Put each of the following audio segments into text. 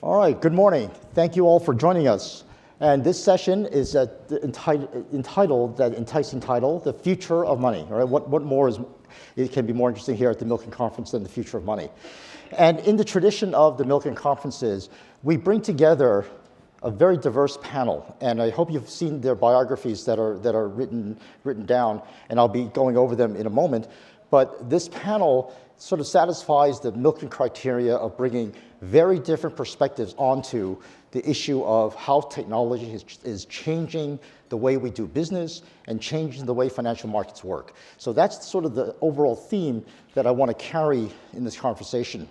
All right, good morning. Thank you all for joining us. And this session is entitled, that enticing title, The Future of Money. All right, what more it can be more interesting here at the Milken Conference than the future of money? And in the tradition of the Milken Conferences, we bring together a very diverse panel, and I hope you've seen their biographies that are written down, and I'll be going over them in a moment. But this panel sort of satisfies the Milken criteria of bringing very different perspectives onto the issue of how technology is changing the way we do business and changing the way financial markets work. So that's sort of the overall theme that I want to carry in this conversation.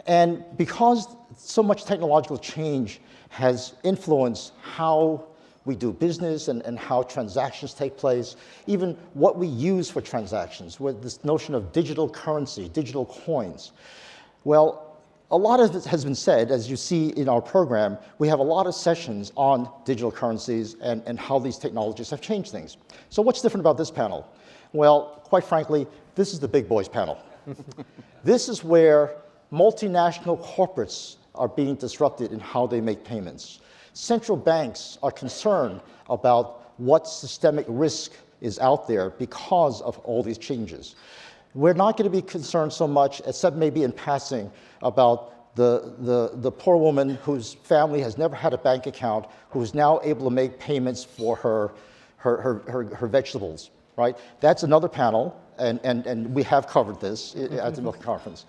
And because so much technological change has influenced how we do business and how transactions take place, even what we use for transactions, with this notion of digital currency, digital coins. Well, a lot of it has been said, as you see in our program. We have a lot of sessions on digital currencies and how these technologies have changed things. So what's different about this panel? Well, quite frankly, this is the big boys panel. This is where multinational corporates are being disrupted in how they make payments. Central banks are concerned about what systemic risk is out there because of all these changes. We're not going to be concerned so much, except maybe in passing, about the poor woman whose family has never had a bank account, who is now able to make payments for her vegetables, right? That's another panel, and we have covered this at the Milken Conference.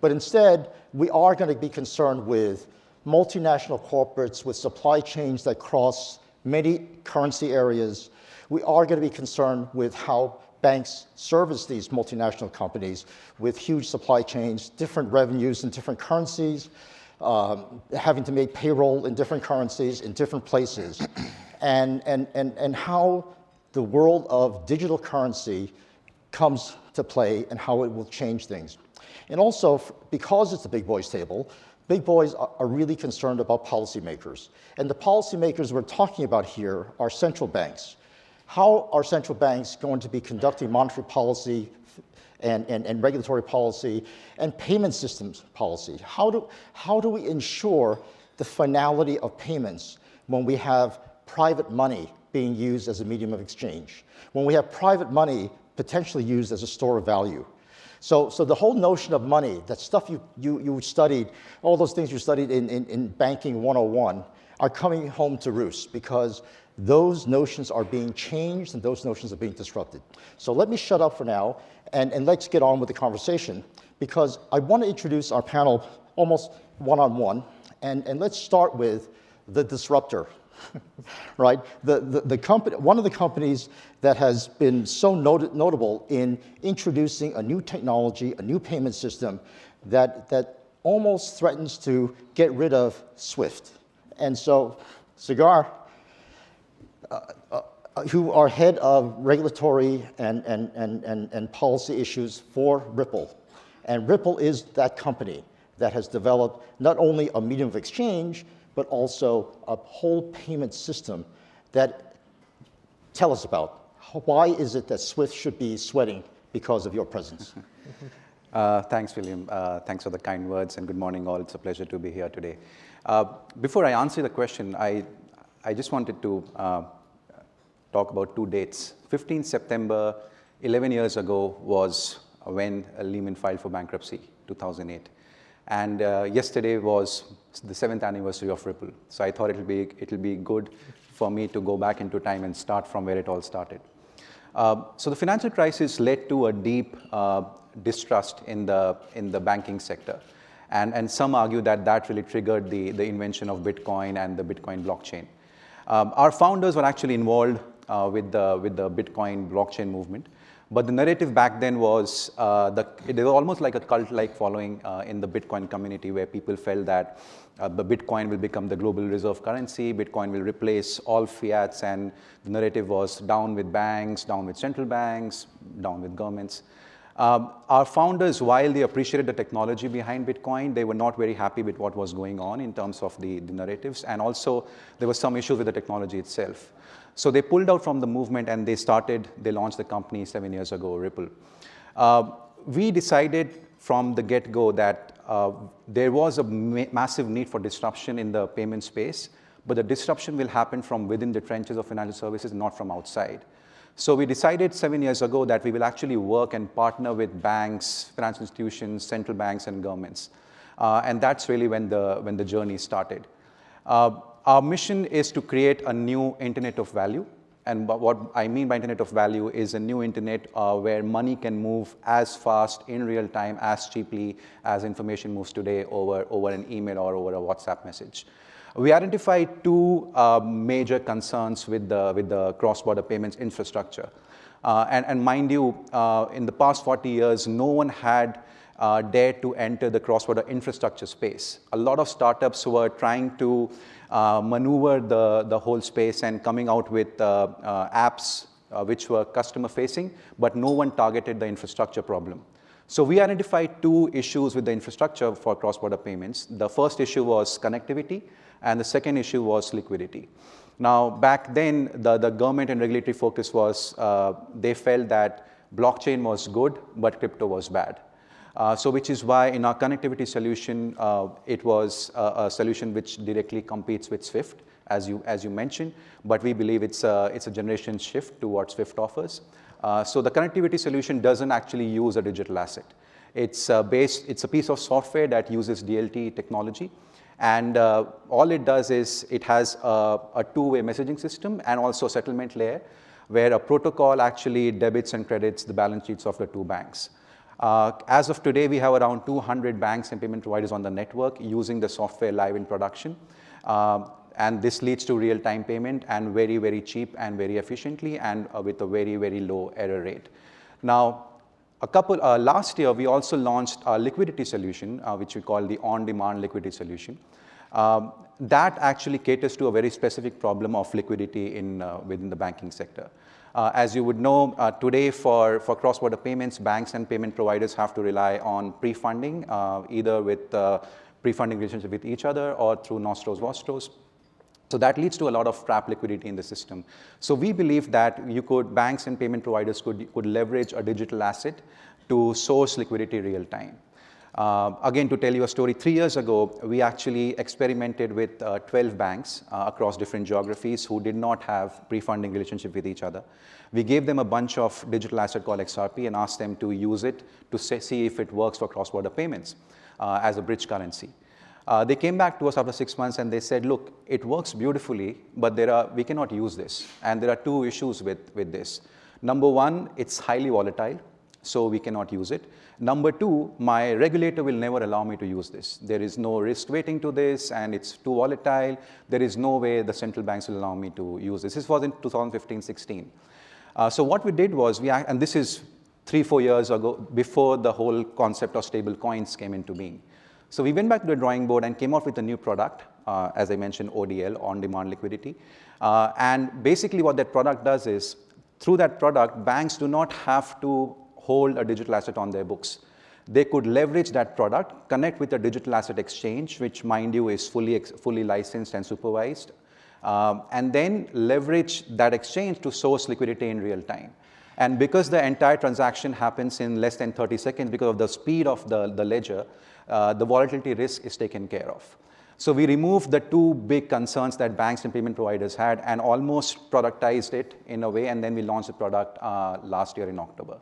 But instead, we are going to be concerned with multinational corporates with supply chains that cross many currency areas. We are going to be concerned with how banks service these multinational companies with huge supply chains, different revenues in different currencies, having to make payroll in different currencies in different places, and how the world of digital currency comes to play and how it will change things. And also, because it's a big boys table, big boys are really concerned about policymakers. And the policymakers we're talking about here are central banks. How are central banks going to be conducting monetary policy and regulatory policy and payment systems policy? How do we ensure the finality of payments when we have private money being used as a medium of exchange, when we have private money potentially used as a store of value? So the whole notion of money, that stuff you studied, all those things you studied in Banking 101 are coming home to roost because those notions are being changed and those notions are being disrupted. So let me shut up for now and let's get on with the conversation, because I want to introduce our panel almost one-on-one, and let's start with the disruptor. Right? One of the companies that has been so notable in introducing a new technology, a new payment system that almost threatens to get rid of SWIFT. And so, Sagar, who are head of regulatory and policy issues for Ripple. And Ripple is that company that has developed not only a medium of exchange, but also a whole payment system that, tell us about, why is it that SWIFT should be sweating because of your presence? Thanks, William. Thanks for the kind words, and good morning all. It's a pleasure to be here today. Before I answer the question, I just wanted to talk about two dates. 15 September, 11 years ago, was when Lehman filed for bankruptcy, 2008. And yesterday was the 7th anniversary of Ripple. So I thought it'll be good for me to go back into time and start from where it all started. So the financial crisis led to a deep distrust in the banking sector. And some argue that really triggered the invention of Bitcoin and the Bitcoin blockchain. Our founders were actually involved with the Bitcoin blockchain movement. But the narrative back then was, it was almost like a cult-like following in the Bitcoin community, where people felt that the Bitcoin will become the global reserve currency, Bitcoin will replace all fiats, and the narrative was down with banks, down with central banks, down with governments. Our founders, while they appreciated the technology behind Bitcoin, they were not very happy with what was going on in terms of the narratives, and also there were some issues with the technology itself. So they pulled out from the movement and they launched the company 7 years ago, Ripple. We decided from the get-go that there was a massive need for disruption in the payment space, but the disruption will happen from within the trenches of financial services, not from outside. So we decided 7 years ago that we will actually work and partner with banks, financial institutions, central banks, and governments. And that's really when the journey started. Our mission is to create a new internet of value. And what I mean by internet of value is a new internet where money can move as fast in real time, as cheaply as information moves today over an email or over a WhatsApp message. We identified two major concerns with the cross-border payments infrastructure. And mind you, in the past 40 years, no one had dared to enter the cross-border infrastructure space. A lot of startups were trying to maneuver the whole space and coming out with apps which were customer-facing, but no one targeted the infrastructure problem. So we identified two issues with the infrastructure for cross-border payments. The first issue was connectivity, and the second issue was liquidity. Now, back then, the government and regulatory focus was, they felt that blockchain was good, but crypto was bad. So which is why in our connectivity solution, it was a solution which directly competes with SWIFT, as you mentioned, but we believe it's a generation shift to what SWIFT offers. So the connectivity solution doesn't actually use a digital asset. It's a piece of software that uses DLT technology. And all it does is it has a two-way messaging system and also a settlement layer where a protocol actually debits and credits the balance sheets of the two banks. As of today, we have around 200 banks and payment providers on the network using the software live in production. And this leads to real-time payment and very, very cheap and very efficiently and with a very, very low error rate. Now, last year, we also launched a liquidity solution, which we call the on-demand liquidity solution. That actually caters to a very specific problem of liquidity within the banking sector. As you would know, today for cross-border payments, banks and payment providers have to rely on pre-funding, either with pre-funding relationship with each other or through nostros vostros. So that leads to a lot of trapped liquidity in the system. So we believe that banks and payment providers could leverage a digital asset to source liquidity real time. Again, to tell you a story, 3 years ago, we actually experimented with 12 banks across different geographies who did not have pre-funding relationship with each other. We gave them a bunch of digital asset called XRP and asked them to use it to see if it works for cross-border payments as a bridge currency. They came back to us after 6 months and they said, look, it works beautifully, but we cannot use this. And there are two issues with this. Number one, it's highly volatile, so we cannot use it. Number two, my regulator will never allow me to use this. There is no risk weighting to this, and it's too volatile. There is no way the central banks will allow me to use this. This was in 2015-16. So what we did was, and this is 3-4 years ago, before the whole concept of stable coins came into being. So we went back to the drawing board and came up with a new product, as I mentioned, ODL, on-demand liquidity. And basically what that product does is, through that product, banks do not have to hold a digital asset on their books. They could leverage that product, connect with a digital asset exchange, which, mind you, is fully licensed and supervised, and then leverage that exchange to source liquidity in real time. And because the entire transaction happens in less than 30 seconds, because of the speed of the ledger, the volatility risk is taken care of. So we removed the two big concerns that banks and payment providers had and almost productized it in a way, and then we launched the product last year in October.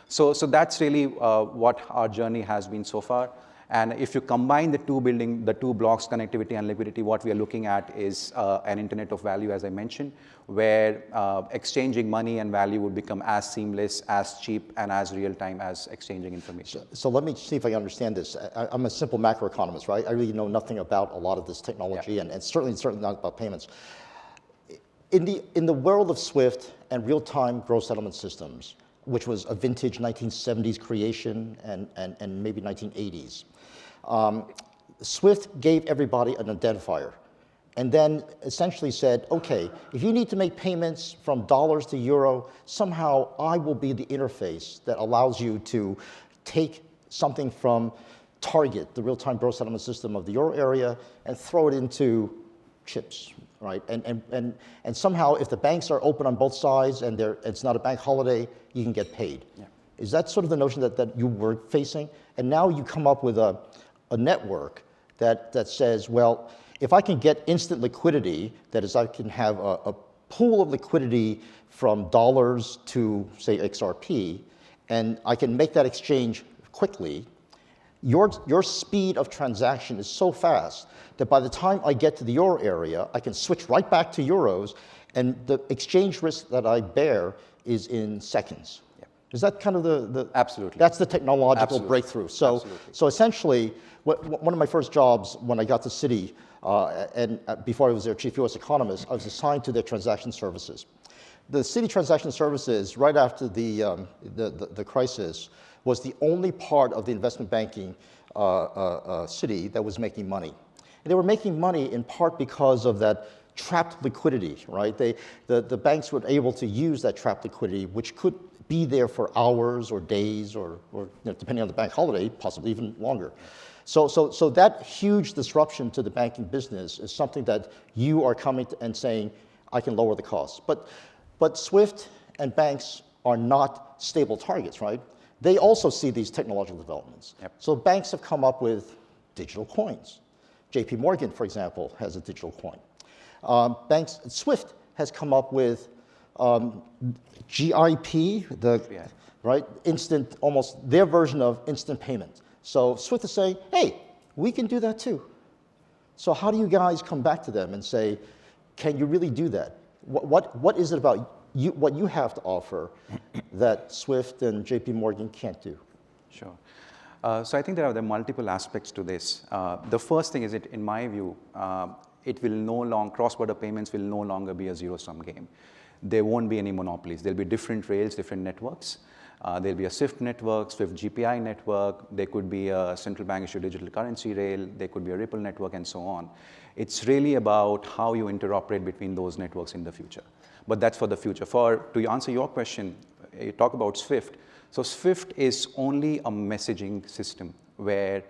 So that's really what our journey has been so far. And if you combine the two blocks, connectivity and liquidity, what we are looking at is an internet of value, as I mentioned, where exchanging money and value would become as seamless, as cheap, and as real-time as exchanging information. So let me see if I understand this. I'm a simple macroeconomist, right? I really know nothing about a lot of this technology, yeah. and certainly not about payments. In the world of SWIFT and real-time gross settlement systems, which was a vintage 1970s creation and maybe 1980s. SWIFT gave everybody an identifier and then essentially said, okay, if you need to make payments from dollars to euro, somehow I will be the interface that allows you to take something from Target, the real-time gross settlement system of the euro area, and throw it into chips, right? And somehow if the banks are open on both sides and it's not a bank holiday, you can get paid. Yeah. Is that sort of the notion that you were facing? And now you come up with a network that says, well, if I can get instant liquidity, that is, I can have a pool of liquidity from dollars to, say, XRP, and I can make that exchange quickly, your speed of transaction is so fast that by the time I get to the euro area, I can switch right back to euros, and the exchange risk that I bear is in seconds. Yep. Is that kind of the Absolutely. That's the technological Absolutely. breakthrough. So, Absolutely. so essentially, one of my first jobs when I got to Citi, and before I was their chief U.S. economist, I was assigned to their transaction services. The Citi transaction services, right after the crisis, was the only part of the investment banking Citi that was making money. And they were making money in part because of that trapped liquidity, right? The banks were able to use that trapped liquidity, which could be there for hours or days or depending on the bank holiday, possibly even longer. So that huge disruption to the banking business is something that you are coming and saying, I can lower the costs. But SWIFT and banks are not stable targets, right? They also see these technological developments. Yep. So banks have come up with digital coins. JP Morgan, for example, has a digital coin. SWIFT has come up with GIP, right, instant, almost their version of instant payment. So SWIFT is saying, hey, we can do that too. So how do you guys come back to them and say, can you really do that? What is it about you, what you have to offer that SWIFT and JP Morgan can't do? Sure. So I think there are multiple aspects to this. The first thing is, in my view, cross-border payments will no longer be a zero-sum game. There won't be any monopolies. There'll be different rails, different networks. There'll be a SWIFT network, SWIFT GPI network. There could be a central bank issued digital currency rail. There could be a Ripple network, and so on. It's really about how you interoperate between those networks in the future. But that's for the future. To answer your question, you talk about SWIFT. So SWIFT is only a messaging system where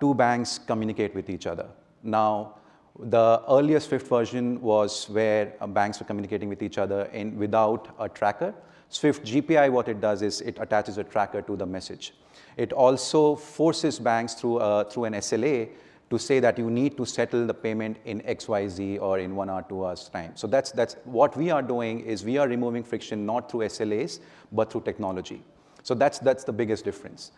two banks communicate with each other. Now, the earlier SWIFT version was where banks were communicating with each other without a tracker. SWIFT GPI, what it does is it attaches a tracker to the message. It also forces banks through an SLA to say that you need to settle the payment in XYZ or in 1 hour, 2 hours time. So that's what we are doing is we are removing friction not through SLAs, but through technology. So that's the biggest difference.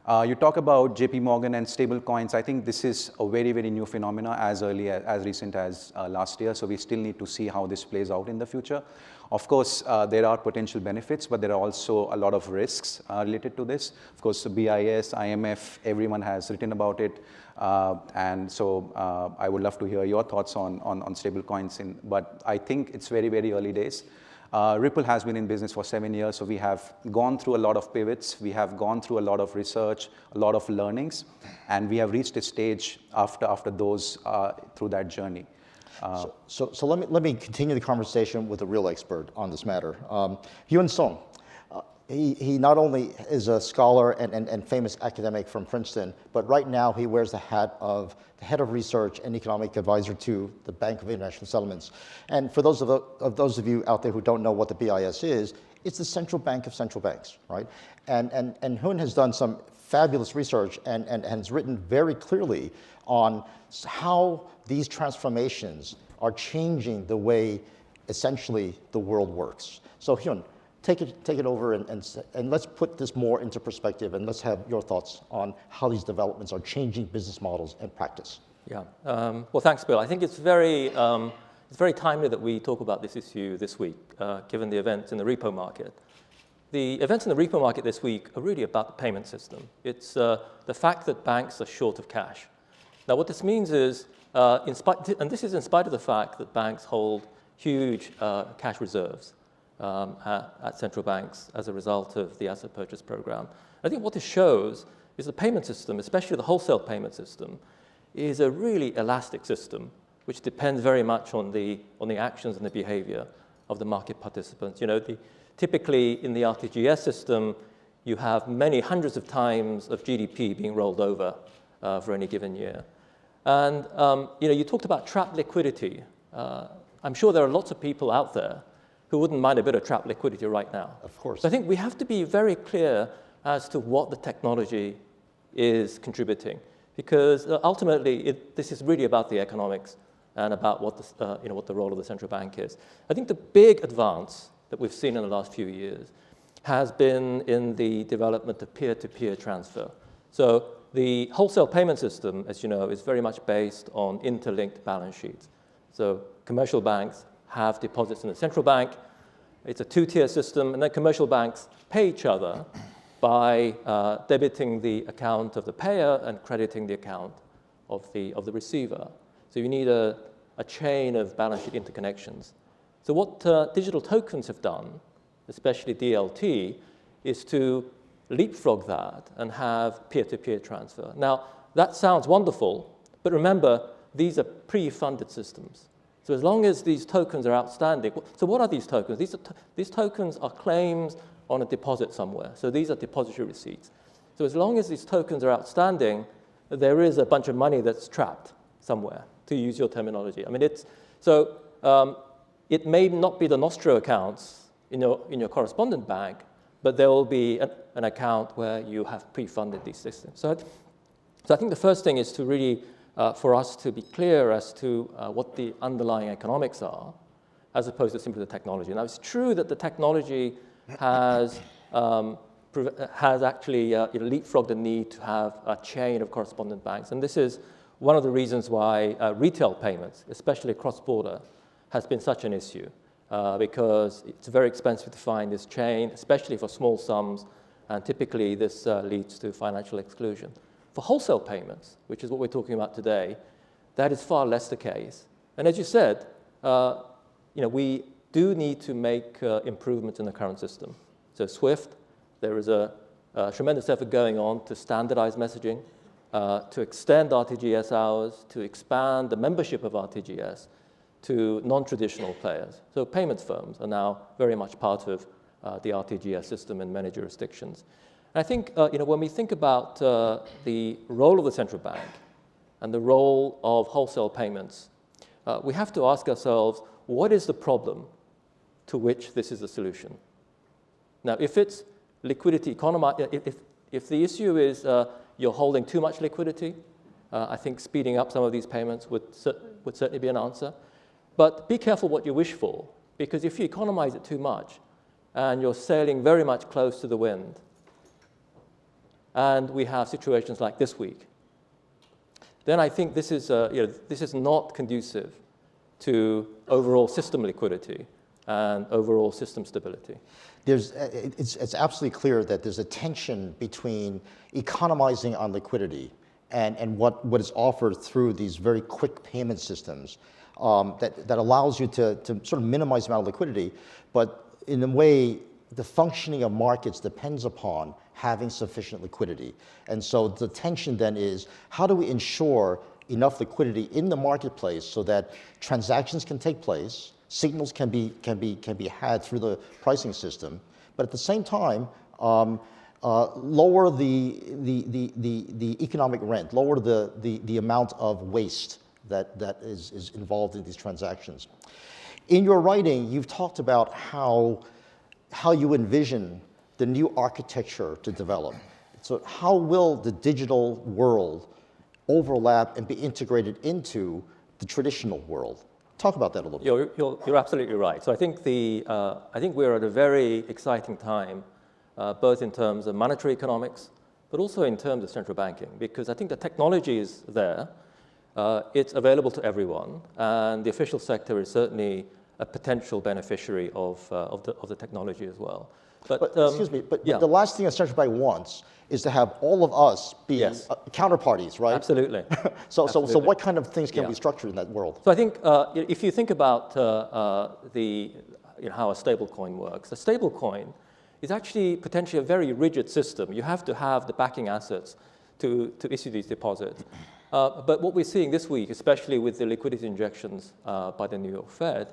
You talk about JP Morgan and stable coins. I think this is a very, very new phenomena as recent as last year. So we still need to see how this plays out in the future. Of course, there are potential benefits, but there are also a lot of risks related to this. Of course, the BIS, IMF, everyone has written about it. And so I would love to hear your thoughts on stable coins. But I think it's very, very early days. Ripple has been in business for 7 years, so we have gone through a lot of pivots. We have gone through a lot of research, a lot of learnings, and we have reached a stage after those through that journey. So let me continue the conversation with a real expert on this matter. Hyun Sung. He not only is a scholar and famous academic from Princeton, but right now he wears the hat of the head of research and economic advisor to the Bank of International Settlements. And for those of you out there who don't know what the BIS is, it's the central bank of central banks, right? And Hyun has done some fabulous research and has written very clearly on how these transformations are changing the way essentially the world works. So Hyun, take it over and let's put this more into perspective, and let's have your thoughts on how these developments are changing business models and practice. Yeah. Well, thanks, Bill. I think it's very timely that we talk about this issue this week, given the events in the repo market. The events in the repo market this week are really about the payment system. It's the fact that banks are short of cash. Now, what this means is, and this is in spite of the fact that banks hold huge cash reserves at central banks as a result of the asset purchase program. I think what this shows is the payment system, especially the wholesale payment system, is a really elastic system, which depends very much on the actions and the behavior of the market participants. Typically in the RTGS system, you have many hundreds of times of GDP being rolled over for any given year. And you talked about trapped liquidity. I'm sure there are lots of people out there who wouldn't mind a bit of trapped liquidity right now. Of course. So I think we have to be very clear as to what the technology is contributing. Because ultimately, this is really about the economics and about what the role of the central bank is. I think the big advance that we've seen in the last few years has been in the development of peer-to-peer transfer. So the wholesale payment system, as you know, is very much based on interlinked balance sheets. So commercial banks have deposits in the central bank. It's a two-tier system, and then commercial banks pay each other by debiting the account of the payer and crediting the account of the receiver. So you need a chain of balance sheet interconnections. So what digital tokens have done, especially DLT, is to leapfrog that and have peer-to-peer transfer. Now, that sounds wonderful, but remember, these are pre-funded systems. So as long as these tokens are outstanding, so what are these tokens? These tokens are claims on a deposit somewhere. So these are depository receipts. So as long as these tokens are outstanding, there is a bunch of money that's trapped somewhere, to use your terminology. I mean, it may not be the Nostro accounts in your correspondent bank, but there will be an account where you have pre-funded these systems. So I think the first thing is to really, for us to be clear as to what the underlying economics are, as opposed to simply the technology. Now, it's true that the technology has actually leapfrogged the need to have a chain of correspondent banks. And this is one of the reasons why retail payments, especially cross-border, has been such an issue, because it's very expensive to find this chain, especially for small sums, and typically this leads to financial exclusion. For wholesale payments, which is what we're talking about today, that is far less the case. And as you said, we do need to make improvements in the current system. So SWIFT, there is a tremendous effort going on to standardize messaging, to extend RTGS hours, to expand the membership of RTGS to non-traditional players. So payments firms are now very much part of the RTGS system in many jurisdictions. And I think when we think about the role of the central bank and the role of wholesale payments, we have to ask ourselves, what is the problem to which this is a solution? Now, if it's liquidity economy, if the issue is you're holding too much liquidity, I think speeding up some of these payments would certainly be an answer. But be careful what you wish for, because if you economize it too much and you're sailing very much close to the wind, and we have situations like this week, then I think this is not conducive to overall system liquidity and overall system stability. It's absolutely clear that there's a tension between economizing on liquidity and what is offered through these very quick payment systems that allows you to sort of minimize the amount of liquidity, but in a way, the functioning of markets depends upon having sufficient liquidity. And so the tension then is, how do we ensure enough liquidity in the marketplace so that transactions can take place, signals can be had through the pricing system, but at the same time, lower the economic rent, lower the amount of waste that is involved in these transactions. In your writing, you've talked about how you envision the new architecture to develop. So how will the digital world overlap and be integrated into the traditional world? Talk about that a little bit. You're absolutely right. So I think we're at a very exciting time, both in terms of monetary economics, but also in terms of central banking, because I think the technology is there. It's available to everyone, and the official sector is certainly a potential beneficiary of the technology as well. But excuse me, the last thing a central bank wants is to have all of us be counterparties, right? Absolutely. So what kind of things can we structure in that world? So I think if you think about how a stable coin works, a stable coin is actually potentially a very rigid system. You have to have the backing assets to issue these deposits. But what we're seeing this week, especially with the liquidity injections by the New York Fed,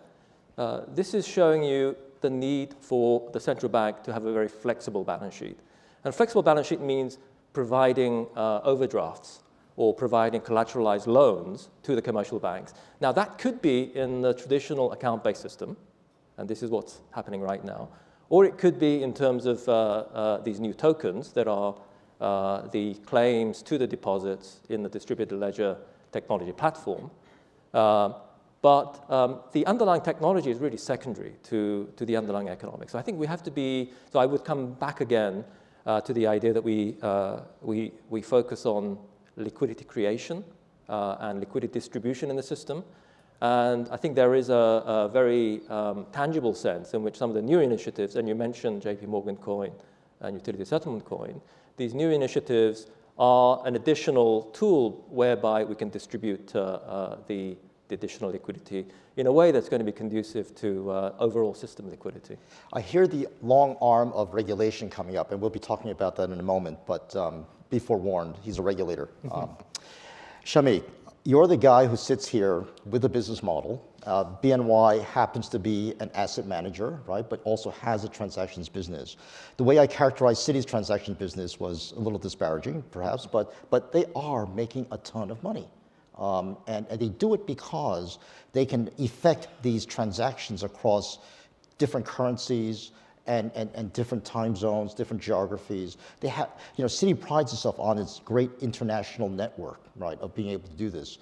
this is showing you the need for the central bank to have a very flexible balance sheet. And flexible balance sheet means providing overdrafts or providing collateralized loans to the commercial banks. Now, that could be in the traditional account-based system, and this is what's happening right now, or it could be in terms of these new tokens that are the claims to the deposits in the distributed ledger technology platform. But the underlying technology is really secondary to the underlying economics. So I think we have to be, so I would come back again to the idea that we focus on liquidity creation and liquidity distribution in the system. And I think there is a very tangible sense in which some of the new initiatives, and you mentioned JP Morgan coin and utility settlement coin, these new initiatives are an additional tool whereby we can distribute the additional liquidity in a way that's going to be conducive to overall system liquidity. I hear the long arm of regulation coming up, and we'll be talking about that in a moment, but be forewarned, he's a regulator. Shami, you're the guy who sits here with a business model. BNY happens to be an asset manager, right, but also has a transactions business. The way I characterized Citi's transaction business was a little disparaging, perhaps, but they are making a ton of money. And they do it because they can effect these transactions across different currencies and different time zones, different geographies. They have, Citi prides itself on its great international network, right, of being able to do this.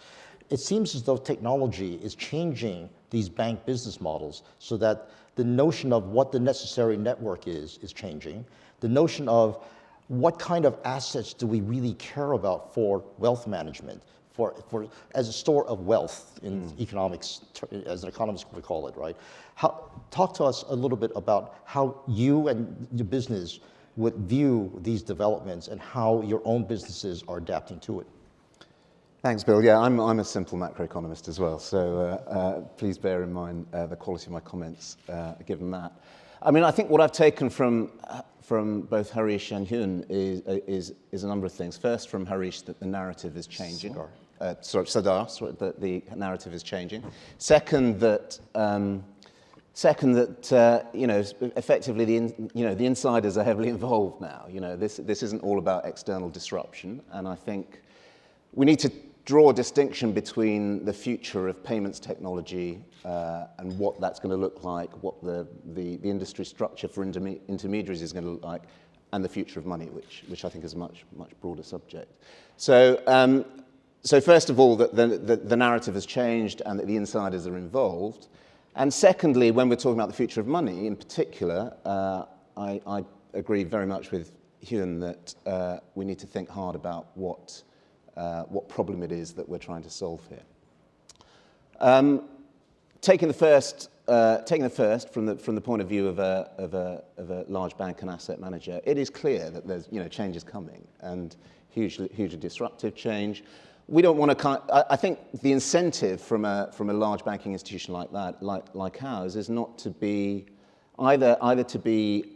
It seems as though technology is changing these bank business models so that the notion of what the necessary network is changing. The notion of what kind of assets do we really care about for wealth management, for as a store of wealth in economics, as an economist would call it, right? Talk to us a little bit about how you and your business would view these developments and how your own businesses are adapting to it. Thanks, Bill. Yeah, I'm a simple macroeconomist as well, so please bear in mind the quality of my comments given that. I mean, I think what I've taken from both Harish and Hyun is a number of things. First, from Harish, that the narrative is changing. Sardar, that the narrative is changing. Second, that effectively the insiders are heavily involved now. This isn't all about external disruption, and I think we need to draw a distinction between the future of payments technology and what that's going to look like, what the industry structure for intermediaries is going to look like, and the future of money, which I think is a much broader subject. So first of all, the narrative has changed and that the insiders are involved. And secondly, when we're talking about the future of money in particular, I agree very much with Hyun that we need to think hard about what problem it is that we're trying to solve here. Taking the first from the point of view of a large bank and asset manager, it is clear that there's change is coming and hugely disruptive change. We don't want to. I think the incentive from a large banking institution like that, like ours, is not to be either to be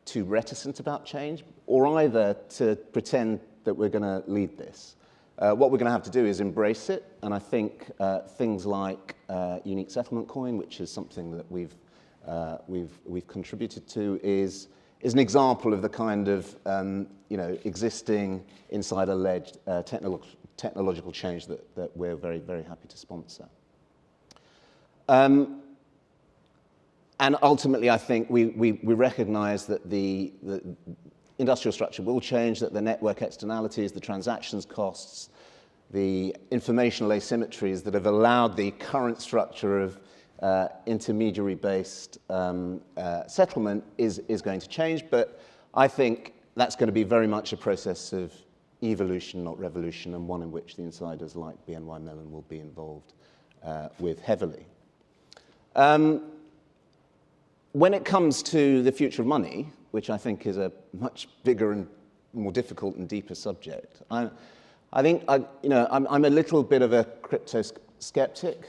too reticent about change, or either to pretend that we're going to lead this. What we're going to have to do is embrace it, and I think things like unique settlement coin, which is something that we've contributed to, is an example of the kind of existing insider-led technological change that we're very, very happy to sponsor. And ultimately, I think we recognize that the industrial structure will change, that the network externalities, the transactions costs, the informational asymmetries that have allowed the current structure of intermediary-based settlement is going to change. But I think that's going to be very much a process of evolution, not revolution, and one in which the insiders like BNY Mellon will be involved with heavily. When it comes to the future of money, which I think is a much bigger and more difficult and deeper subject, I think I'm a little bit of a crypto skeptic,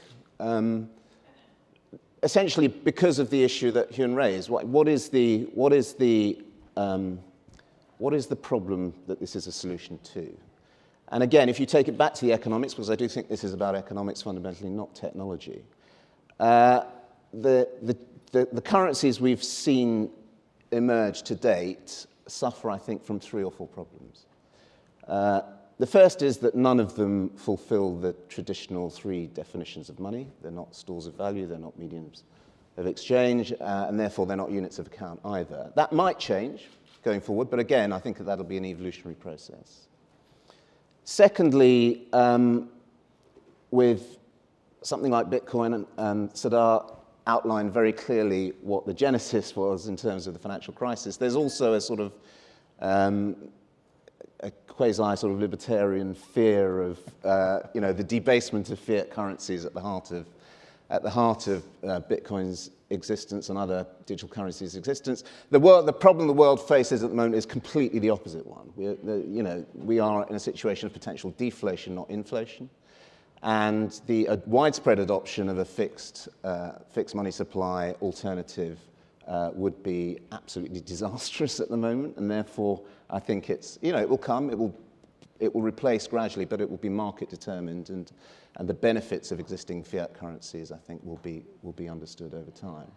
essentially because of the issue that Hyun raised. What is the problem that this is a solution to? And again, if you take it back to the economics, because I do think this is about economics fundamentally, not technology, the currencies we've seen emerge to date suffer, I think, from 3 or 4 problems. The first is that none of them fulfill the traditional 3 definitions of money. They're not stores of value, they're not mediums of exchange, and therefore they're not units of account either. That might change. going forward. But again, I think that'll be an evolutionary process. Secondly, with something like Bitcoin, and Sardar outlined very clearly what the genesis was in terms of the financial crisis, there's also a sort of a quasi sort of libertarian fear of the debasement of fiat currencies at the heart of Bitcoin's existence and other digital currencies' existence. The problem the world faces at the moment is completely the opposite one. We are in a situation of potential deflation, not inflation. And the widespread adoption of a fixed money supply alternative would be absolutely disastrous at the moment, and therefore I think it will come, it will replace gradually, but it will be market determined, and the benefits of existing fiat currencies I think will be understood over time.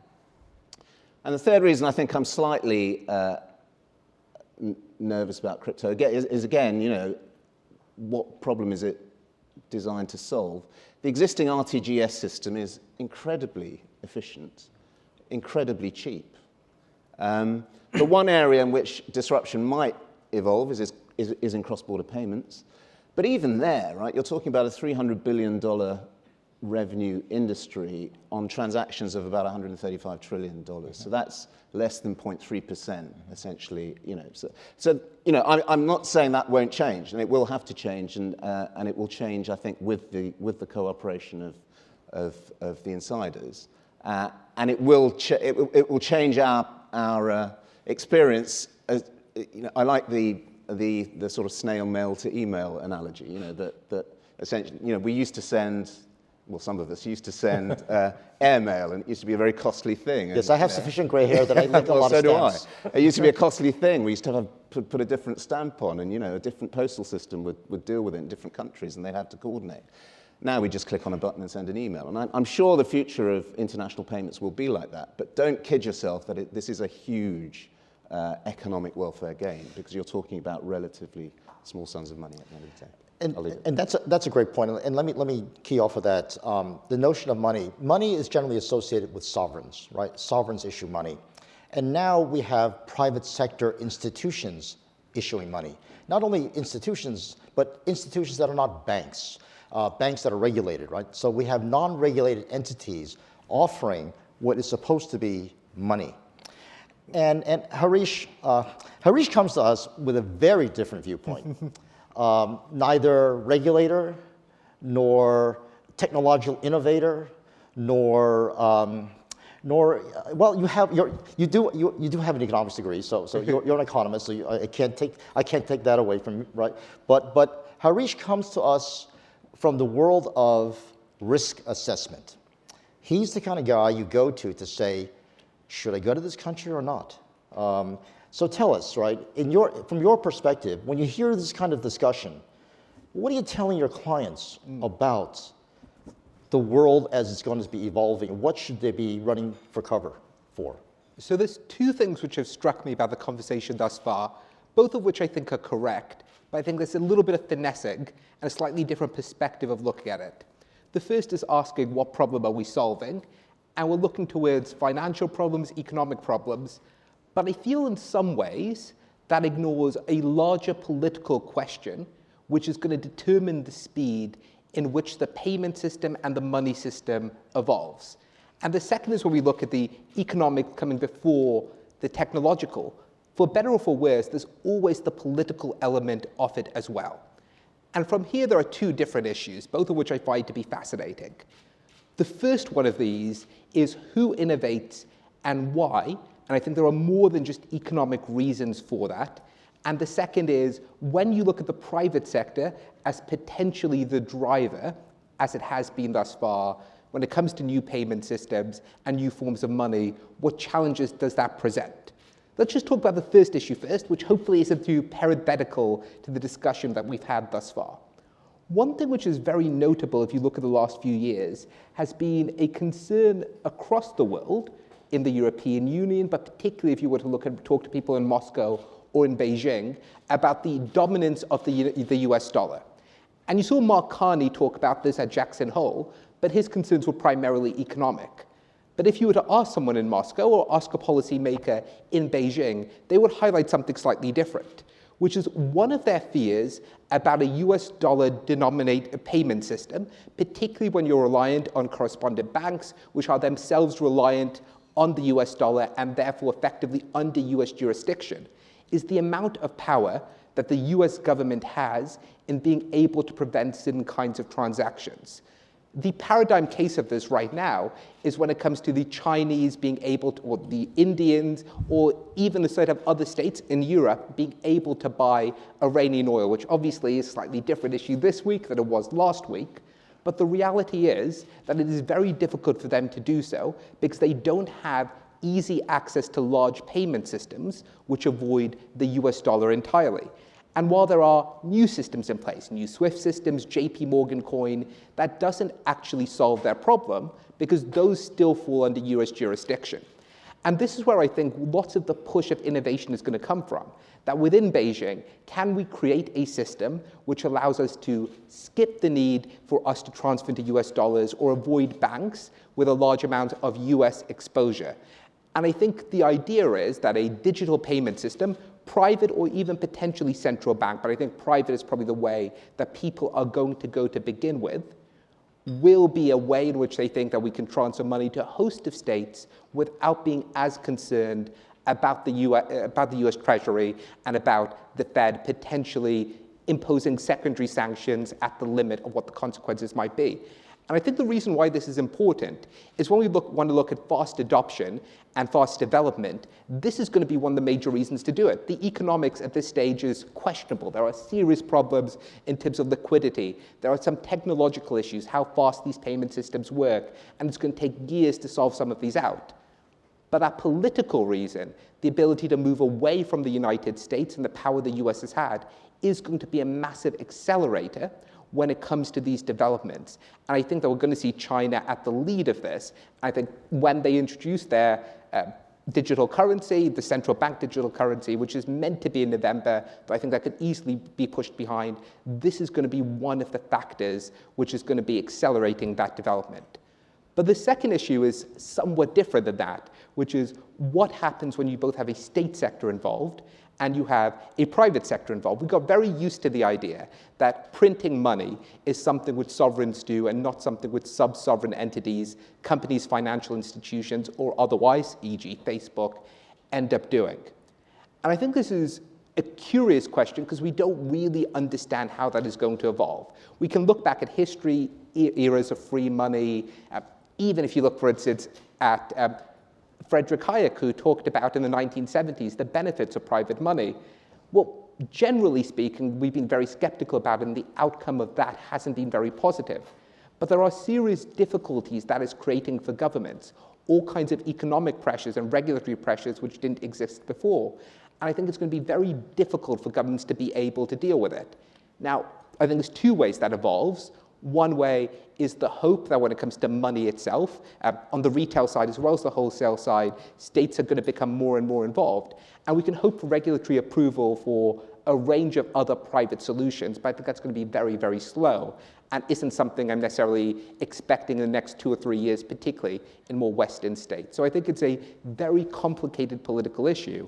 And the third reason I think I'm slightly nervous about crypto is again, what problem is it designed to solve? The existing RTGS system is incredibly efficient, incredibly cheap. The one area in which disruption might evolve is in cross-border payments. But even there, right, you're talking about a $300 billion revenue industry on transactions of about $135 trillion. So that's less than 0.3%, essentially. I'm not saying that won't change, and it will have to change, and it will change, I think, with the cooperation of the insiders, and it will change our experience. I like the sort of snail mail to email analogy. That essentially, we used to send. Well, some of us used to send airmail, and it used to be a very costly thing. Yes, I have sufficient grey hair that I like a lot of stamps. So do I. It used to be a costly thing. We used to have put a different stamp on, and a different postal system would deal with it in different countries, and they'd have to coordinate. Now we just click on a button and send an email. And I'm sure the future of international payments will be like that. But don't kid yourself that this is a huge economic welfare gain, because you're talking about relatively small sums of money at the end of the day. And that's a great point. And let me key off of that. The notion of money is generally associated with sovereigns, right? Sovereigns issue money. And now we have private sector institutions issuing money. Not only institutions, but institutions that are not banks, banks that are regulated, right? So we have non-regulated entities offering what is supposed to be money. And Harish comes to us with a very different viewpoint. Neither regulator, nor technological innovator, nor well, you do have an economics degree, so you're an economist, so I can't take that away from you, right? But Harish comes to us from the world of risk assessment. He's the kind of guy you go to say, should I go to this country or not? So tell us, right, from your perspective, when you hear this kind of discussion, what are you telling your clients about the world as it's going to be evolving? What should they be running for cover for? So there's two things which have struck me about the conversation thus far, both of which I think are correct, but I think there's a little bit of finessing and a slightly different perspective of looking at it. The first is asking, what problem are we solving? And we're looking towards financial problems, economic problems. But I feel in some ways that ignores a larger political question, which is going to determine the speed in which the payment system and the money system evolves. And the second is when we look at the economic coming before the technological. For better or for worse, there's always the political element of it as well. And from here, there are two different issues, both of which I find to be fascinating. The first one of these is who innovates and why. And I think there are more than just economic reasons for that. And the second is, when you look at the private sector as potentially the driver, as it has been thus far, when it comes to new payment systems and new forms of money, what challenges does that present? Let's just talk about the first issue first, which hopefully isn't too parenthetical to the discussion that we've had thus far. One thing which is very notable if you look at the last few years has been a concern across the world, in the European Union, but particularly if you were to talk to people in Moscow or in Beijing, about the dominance of the US dollar. And you saw Mark Carney talk about this at Jackson Hole, but his concerns were primarily economic. But if you were to ask someone in Moscow or ask a policymaker in Beijing, they would highlight something slightly different, which is one of their fears about a US dollar denominated payment system, particularly when you're reliant on correspondent banks, which are themselves reliant on the US dollar and therefore effectively under US jurisdiction, is the amount of power that the US government has in being able to prevent certain kinds of transactions. The paradigm case of this right now is when it comes to the Chinese being able to, or the Indians, or even a set of other states in Europe being able to buy Iranian oil, which obviously is a slightly different issue this week than it was last week. But the reality is that it is very difficult for them to do so because they don't have easy access to large payment systems which avoid the US dollar entirely. And while there are new systems in place, new SWIFT systems, JP Morgan coin, that doesn't actually solve their problem because those still fall under US jurisdiction. And this is where I think lots of the push of innovation is going to come from. That within Beijing, can we create a system which allows us to skip the need for us to transfer into US dollars or avoid banks with a large amount of US exposure? And I think the idea is that a digital payment system, private or even potentially central bank, but I think private is probably the way that people are going to go to begin with, will be a way in which they think that we can transfer money to a host of states without being as concerned about the US Treasury and about the Fed potentially imposing secondary sanctions at the limit of what the consequences might be. And I think the reason why this is important is when we want to look at fast adoption and fast development, this is going to be one of the major reasons to do it. The economics at this stage is questionable. There are serious problems in terms of liquidity. There are some technological issues, how fast these payment systems work, and it's going to take years to solve some of these out. But that political reason, the ability to move away from the United States and the power the US has had, is going to be a massive accelerator when it comes to these developments. And I think that we're going to see China at the lead of this. I think when they introduce their digital currency, the central bank digital currency, which is meant to be in November, but I think that could easily be pushed behind, this is going to be one of the factors which is going to be accelerating that development. But the second issue is somewhat different than that, which is what happens when you both have a state sector involved and you have a private sector involved. We got very used to the idea that printing money is something which sovereigns do and not something which sub-sovereign entities, companies, financial institutions, or otherwise, e.g. Facebook, end up doing. And I think this is a curious question because we don't really understand how that is going to evolve. We can look back at history, eras of free money, even if you look, for instance, at Friedrich Hayek, who talked about in the 1970s the benefits of private money. Well, generally speaking, we've been very skeptical about it, and the outcome of that hasn't been very positive. But there are serious difficulties that is creating for governments, all kinds of economic pressures and regulatory pressures which didn't exist before. And I think it's going to be very difficult for governments to be able to deal with it. Now, I think there's two ways that evolves. One way is the hope that when it comes to money itself, on the retail side as well as the wholesale side, states are going to become more and more involved. And we can hope for regulatory approval for a range of other private solutions, but I think that's going to be very, very slow and isn't something I'm necessarily expecting in the next 2 or 3 years, particularly in more Western states. So I think it's a very complicated political issue,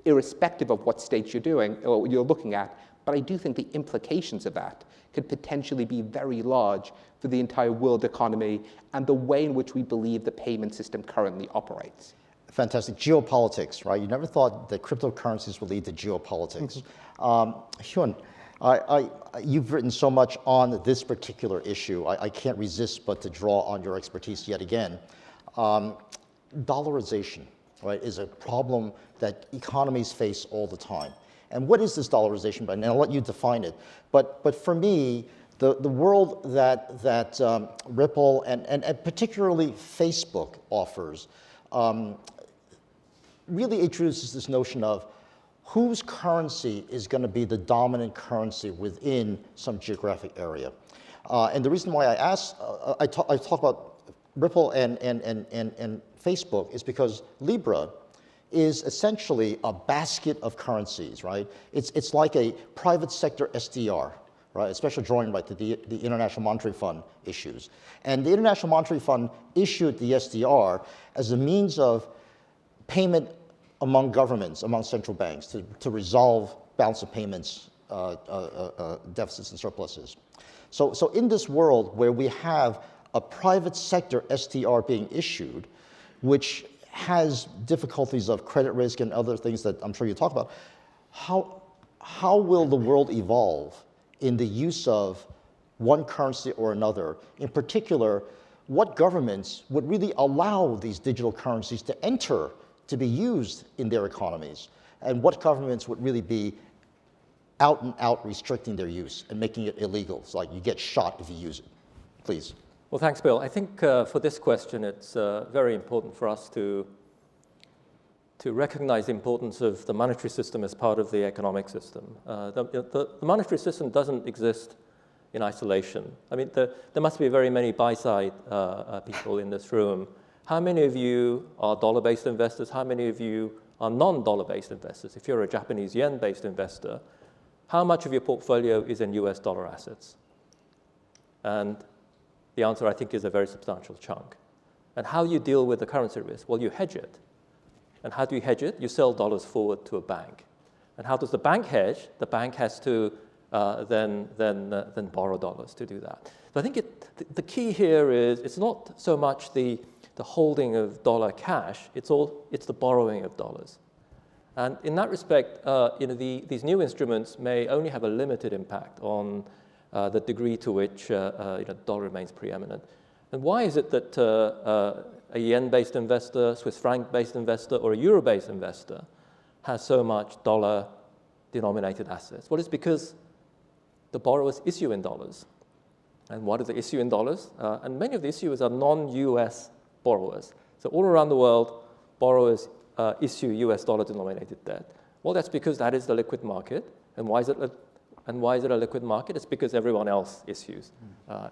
irrespective of what states you're doing or you're looking at. But I do think the implications of that could potentially be very large for the entire world economy and the way in which we believe the payment system currently operates. Fantastic. Geopolitics, right? You never thought that cryptocurrencies would lead to geopolitics. Hyun, you've written so much on this particular issue. I can't resist but to draw on your expertise yet again. Dollarization, right, is a problem that economies face all the time. And what is this dollarization? And I'll let you define it. But for me, the world that Ripple and particularly Facebook offers really introduces this notion of whose currency is going to be the dominant currency within some geographic area. And the reason why I talk about Ripple and Facebook is because Libra is essentially a basket of currencies, right? It's like a private sector SDR, right? Especially drawing right to the International Monetary Fund issues. And the International Monetary Fund issued the SDR as a means of payment among governments, among central banks, to resolve balance of payments, deficits and surpluses. So in this world where we have a private sector SDR being issued, which has difficulties of credit risk and other things that I'm sure you talk about, how will the world evolve in the use of one currency or another? In particular, what governments would really allow these digital currencies to enter, to be used in their economies? And what governments would really be out and out restricting their use and making it illegal? It's like you get shot if you use it. Please. Well, thanks, Bill. I think for this question, it's very important for us to recognize the importance of the monetary system as part of the economic system. The monetary system doesn't exist in isolation. I mean, there must be very many buy-side people in this room. How many of you are dollar-based investors? How many of you are non-dollar-based investors? If you're a Japanese yen-based investor, how much of your portfolio is in US dollar assets? And the answer, I think, is a very substantial chunk. And how you deal with the currency risk? Well, you hedge it. And how do you hedge it? You sell dollars forward to a bank. And how does the bank hedge? The bank has to then borrow dollars to do that. So I think the key here is it's not so much the holding of dollar cash, it's the borrowing of dollars. And in that respect, these new instruments may only have a limited impact on the degree to which dollar remains preeminent. And why is it that a yen-based investor, Swiss franc-based investor, or a euro-based investor has so much dollar-denominated assets? Well, it's because the borrowers issue in dollars. And what do they issue in dollars? And many of the issuers are non-US borrowers. So all around the world, borrowers issue US dollar-denominated debt. Well, that's because that is the liquid market. And why is it a liquid market? It's because everyone else issues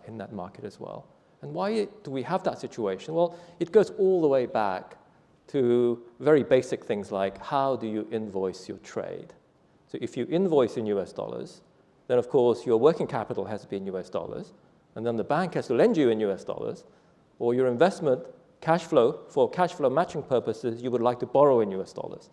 in that market as well. And why do we have that situation? Well, it goes all the way back to very basic things like how do you invoice your trade? So if you invoice in US dollars, then of course your working capital has to be in US dollars, and then the bank has to lend you in US dollars, or your investment cash flow, for cash flow matching purposes, you would like to borrow in US dollars.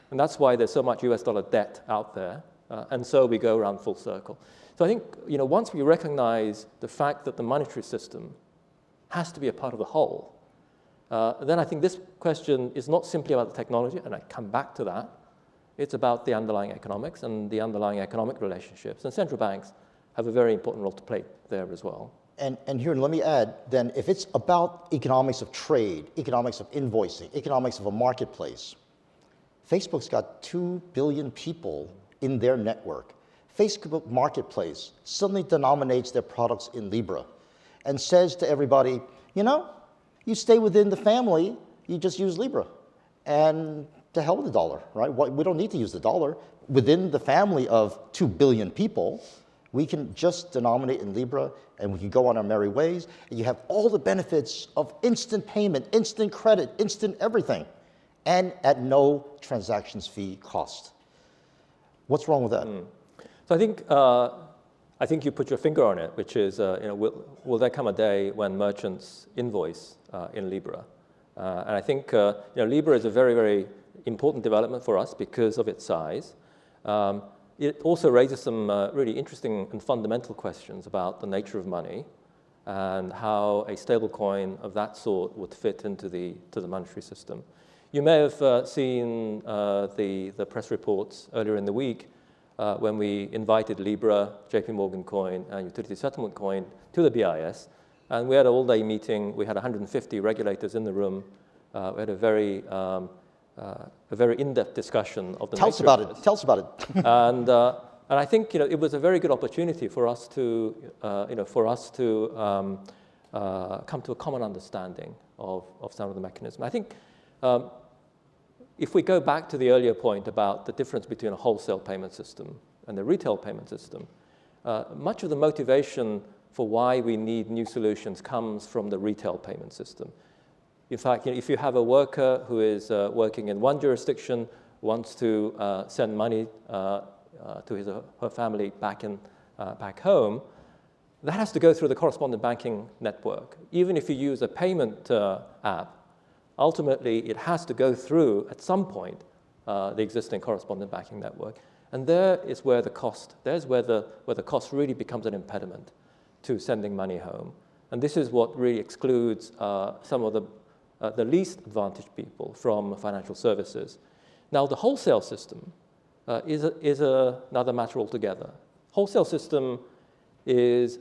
And that's why there's so much US dollar debt out there. And so we go around full circle. So I think once we recognize the fact that the monetary system has to be a part of the whole, then I think this question is not simply about the technology, and I come back to that. It's about the underlying economics and the underlying economic relationships. And central banks have a very important role to play there as well. And here, let me add, then, if it's about economics of trade, economics of invoicing, economics of a marketplace, Facebook's got 2 billion people in their network. Facebook Marketplace suddenly denominates their products in Libra and says to everybody, you stay within the family, you just use Libra. And to hell with the dollar, right? We don't need to use the dollar. Within the family of 2 billion people, we can just denominate in Libra, and we can go on our merry ways, and you have all the benefits of instant payment, instant credit, instant everything, and at no transactions fee cost. What's wrong with that? So I think you put your finger on it, which is, will there come a day when merchants invoice in Libra? And I think Libra is a very, very important development for us because of its size. It also raises some really interesting and fundamental questions about the nature of money and how a stable coin of that sort would fit into the monetary system. You may have seen the press reports earlier in the week when we invited Libra, JP Morgan coin, and utility settlement coin to the BIS. And we had an all-day meeting. We had 150 regulators in the room. We had a very in-depth discussion of the nature of this. Tell us about it. And I think it was a very good opportunity for us to come to a common understanding of some of the mechanism. I think if we go back to the earlier point about the difference between a wholesale payment system and the retail payment system, much of the motivation for why we need new solutions comes from the retail payment system. In fact, if you have a worker who is working in one jurisdiction, wants to send money to his or her family back in back home, that has to go through the correspondent banking network. Even if you use a payment app, ultimately it has to go through, at some point, the existing correspondent banking network. And there is where the cost really becomes an impediment to sending money home. And this is what really excludes some of the least advantaged people from financial services. Now, the wholesale system is another matter altogether. Wholesale system is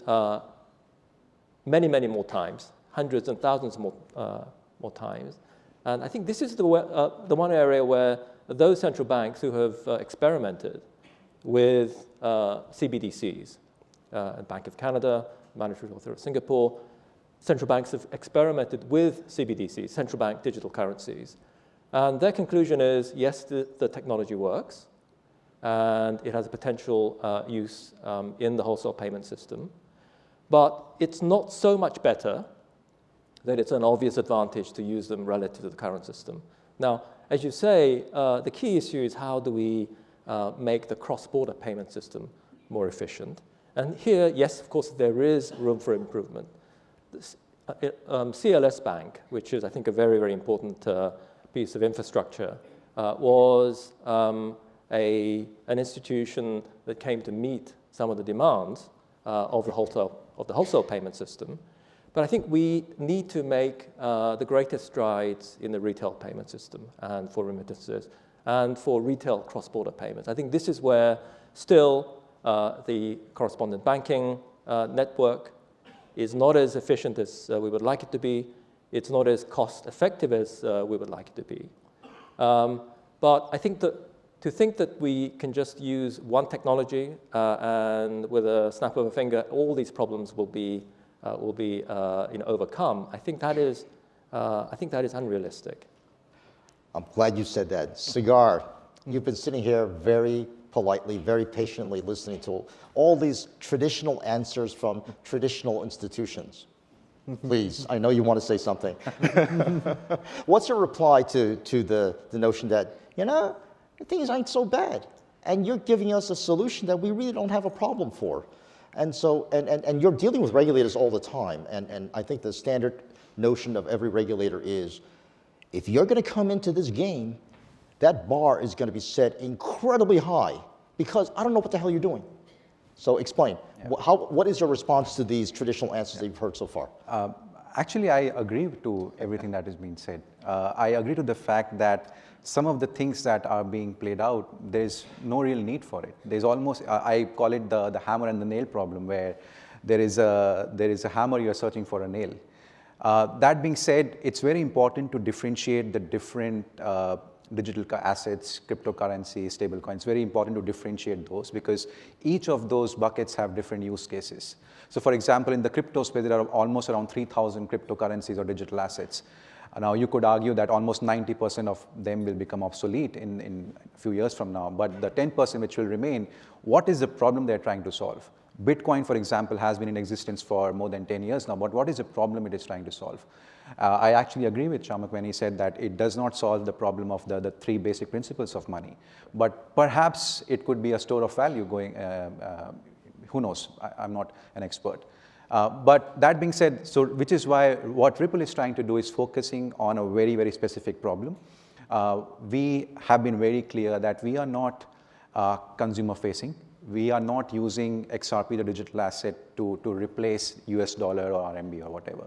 many, many more times, hundreds and thousands more times. And I think this is the one area where those central banks who have experimented with CBDCs, Bank of Canada, Monetary Authority of Singapore, central banks have experimented with CBDCs, central bank digital currencies. And their conclusion is, yes, the technology works, and it has a potential use in the wholesale payment system. But it's not so much better that it's an obvious advantage to use them relative to the current system. Now, as you say, the key issue is how do we make the cross-border payment system more efficient? And here, yes, of course, there is room for improvement. CLS Bank, which is, I think, a very, very important piece of infrastructure, was an institution that came to meet some of the demands of the wholesale payment system. But I think we need to make the greatest strides in the retail payment system and for remittances and for retail cross-border payments. I think this is where still the correspondent banking network is not as efficient as we would like it to be. It's not as cost-effective as we would like it to be. But I think that to think that we can just use one technology and with a snap of a finger, all these problems will be overcome, I think that is unrealistic. I'm glad you said that. Cigar, you've been sitting here very politely, very patiently listening to all these traditional answers from traditional institutions. Please, I know you want to say something. What's your reply to the notion that, things ain't so bad, and you're giving us a solution that we really don't have a problem for? And so, and you're dealing with regulators all the time, and I think the standard notion of every regulator is, if you're going to come into this game, that bar is going to be set incredibly high, because I don't know what the hell you're doing. So explain, what is your response to these traditional answers that you've heard so far? Actually, I agree to everything that is being said. I agree to the fact that some of the things that are being played out, there's no real need for it. There's almost, I call it the hammer and the nail problem, where there is a hammer, you're searching for a nail. That being said, it's very important to differentiate the different digital assets, cryptocurrency, stablecoins. It's very important to differentiate those, because each of those buckets have different use cases. So for example, in the crypto space, there are almost around 3,000 cryptocurrencies or digital assets. Now, you could argue that almost 90% of them will become obsolete in a few years from now. But the 10% which will remain, what is the problem they're trying to solve? Bitcoin, for example, has been in existence for more than 10 years now, but what is the problem it is trying to solve? I actually agree with Shamak when he said that it does not solve the problem of the three basic principles of money. But perhaps it could be a store of value going, who knows? I'm not an expert. But that being said, so which is why what Ripple is trying to do is focusing on a very, very specific problem. We have been very clear that we are not consumer facing. We are not using XRP, the digital asset, to replace US dollar or RMB or whatever.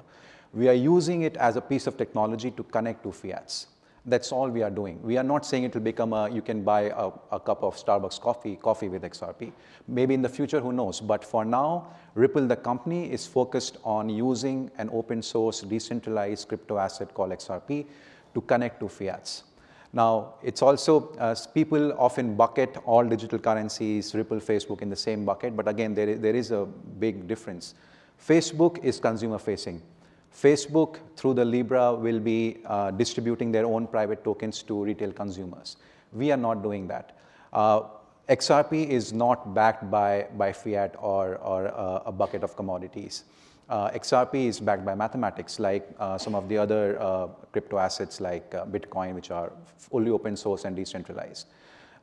We are using it as a piece of technology to connect to fiats. That's all we are doing. We are not saying it will become you can buy a cup of Starbucks coffee with XRP. Maybe in the future, who knows? But for now, Ripple, the company, is focused on using an open source, decentralized crypto asset called XRP to connect to fiats. Now, it's also, people often bucket all digital currencies, Ripple, Facebook in the same bucket, but again, there is a big difference. Facebook is consumer facing. Facebook, through the Libra, will be distributing their own private tokens to retail consumers. We are not doing that. XRP is not backed by fiat or a bucket of commodities. XRP is backed by mathematics, like some of the other crypto assets like Bitcoin, which are fully open source and decentralized.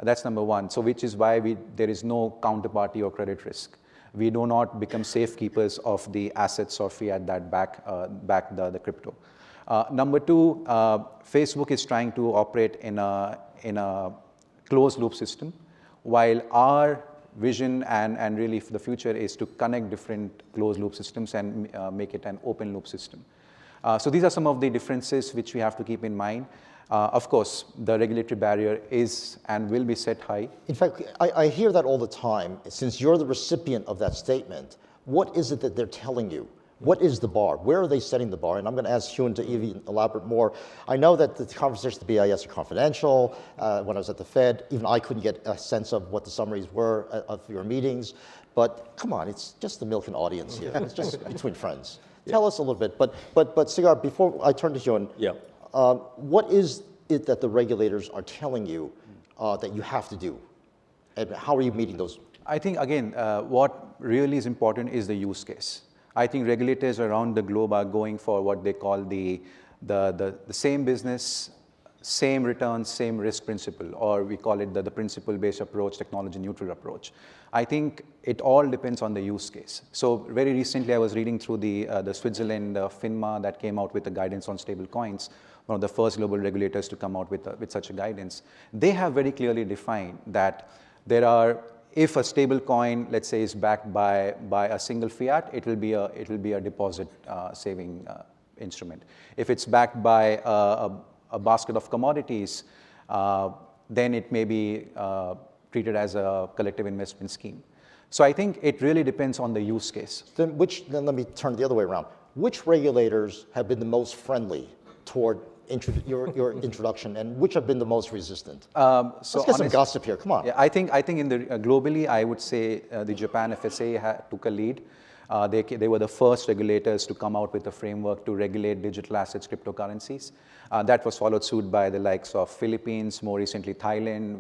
That's number one. So which is why there is no counterparty or credit risk. We do not become safekeepers of the assets or fiat that back the crypto. Number two, Facebook is trying to operate in a closed loop system, while our vision and really the future is to connect different closed loop systems and make it an open loop system. So these are some of the differences which we have to keep in mind. Of course, the regulatory barrier is and will be set high. In fact, I hear that all the time. Since you're the recipient of that statement, what is it that they're telling you? What is the bar? Where are they setting the bar? And I'm going to ask Hyun to even elaborate more. I know that the conversations at the BIS are confidential. When I was at the Fed, even I couldn't get a sense of what the summaries were of your meetings. But come on, it's just the Milken audience here. It's just between friends. Tell us a little bit. But Sigar, before I turn to Hyun, what is it that the regulators are telling you that you have to do? And how are you meeting those? I think, again, what really is important is the use case. I think regulators around the globe are going for what they call the same business, same returns, same risk principle, or we call it the principle-based approach, technology-neutral approach. I think it all depends on the use case. So very recently, I was reading through the Switzerland FINMA that came out with the guidance on stable coins, one of the first global regulators to come out with such a guidance. They have very clearly defined that there are, if a stable coin, let's say, is backed by a single fiat, it will be a deposit saving instrument. If it's backed by a basket of commodities, then it may be treated as a collective investment scheme. So I think it really depends on the use case. Then let me turn the other way around. Which regulators have been the most friendly toward your introduction, and which have been the most resistant? Let's get some gossip here. Come on. Yeah, I think in the globally, I would say the Japan FSA took a lead. They were the first regulators to come out with a framework to regulate digital assets, cryptocurrencies. That was followed suit by the likes of Philippines, more recently Thailand.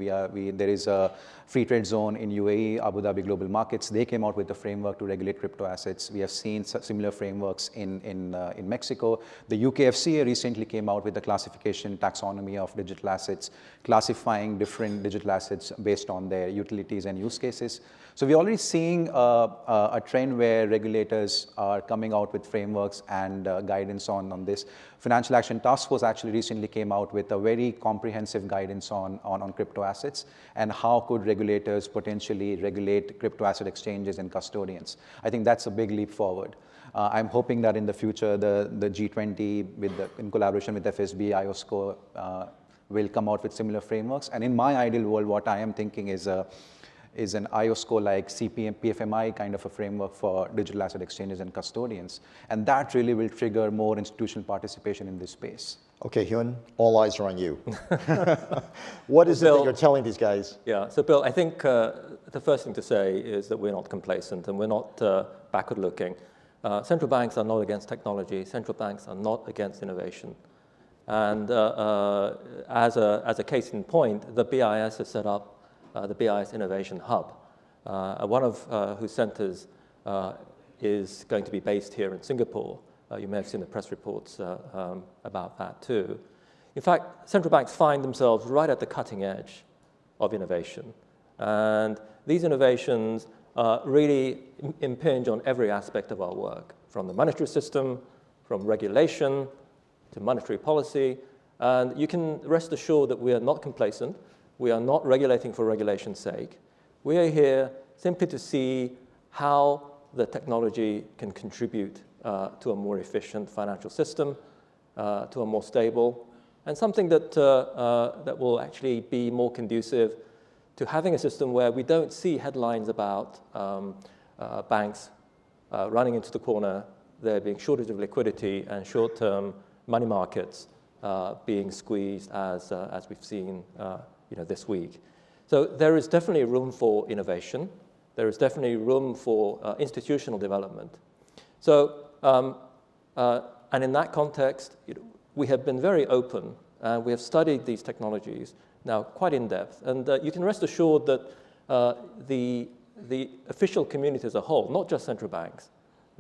There is a free trade zone in UAE, Abu Dhabi Global Markets. They came out with a framework to regulate crypto assets. We have seen similar frameworks in Mexico. The UK FCA recently came out with the classification taxonomy of digital assets, classifying different digital assets based on their utilities and use cases. So we're already seeing a trend where regulators are coming out with frameworks and guidance on this. Financial Action Task Force actually recently came out with a very comprehensive guidance on crypto assets and how could regulators potentially regulate crypto asset exchanges and custodians. I think that's a big leap forward. I'm hoping that in the future, the G20, in collaboration with FSB, IOSCO, will come out with similar frameworks. And in my ideal world, what I am thinking is an IOSCO-like CPM, PFMI kind of a framework for digital asset exchanges and custodians. And that really will trigger more institutional participation in this space. Okay, Hyun, all eyes are on you. What is it that you're telling these guys? Yeah, so Bill, I think the first thing to say is that we're not complacent and we're not backward-looking. Central banks are not against technology. Central banks are not against innovation. And as a case in point, the BIS has set up the BIS Innovation Hub, one of whose centers is going to be based here in Singapore. You may have seen the press reports about that too. In fact, central banks find themselves right at the cutting edge of innovation. And these innovations really impinge on every aspect of our work, from the monetary system, from regulation to monetary policy. And you can rest assured that we are not complacent. We are not regulating for regulation's sake. We are here simply to see how the technology can contribute to a more efficient financial system, to a more stable, and something that will actually be more conducive to having a system where we don't see headlines about banks running into the corner, there being shortage of liquidity, and short-term money markets being squeezed as we've seen this week. So there is definitely room for innovation. There is definitely room for institutional development. So, and in that context, we have been very open, and we have studied these technologies now quite in depth. And you can rest assured that the official community as a whole, not just central banks,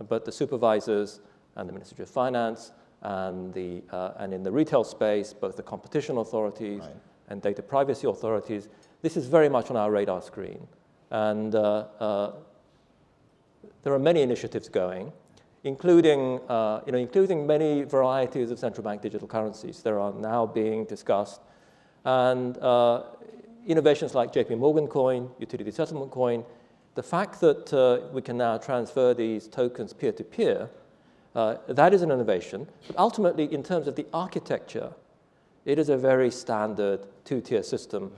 but the supervisors and the Ministry of Finance, and in the retail space, both the competition authorities and data privacy authorities, this is very much on our radar screen. And there are many initiatives going, including, including many varieties of central bank digital currencies that are now being discussed. And innovations like JP Morgan coin, utility settlement coin, the fact that we can now transfer these tokens peer-to-peer, that is an innovation. But ultimately, in terms of the architecture, it is a very standard two-tier system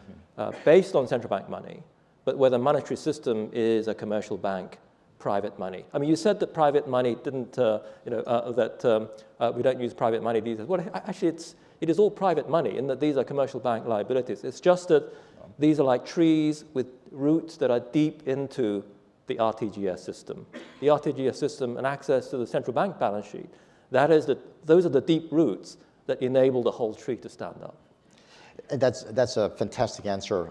based on central bank money, but where the monetary system is a commercial bank private money. I mean, you said that private money didn't, that we don't use private money these days. Well, actually, it is all private money in that these are commercial bank liabilities. It's just that these are like trees with roots that are deep into the RTGS system. The RTGS system and access to the central bank balance sheet, those are the deep roots that enable the whole tree to stand up. And that's a fantastic answer.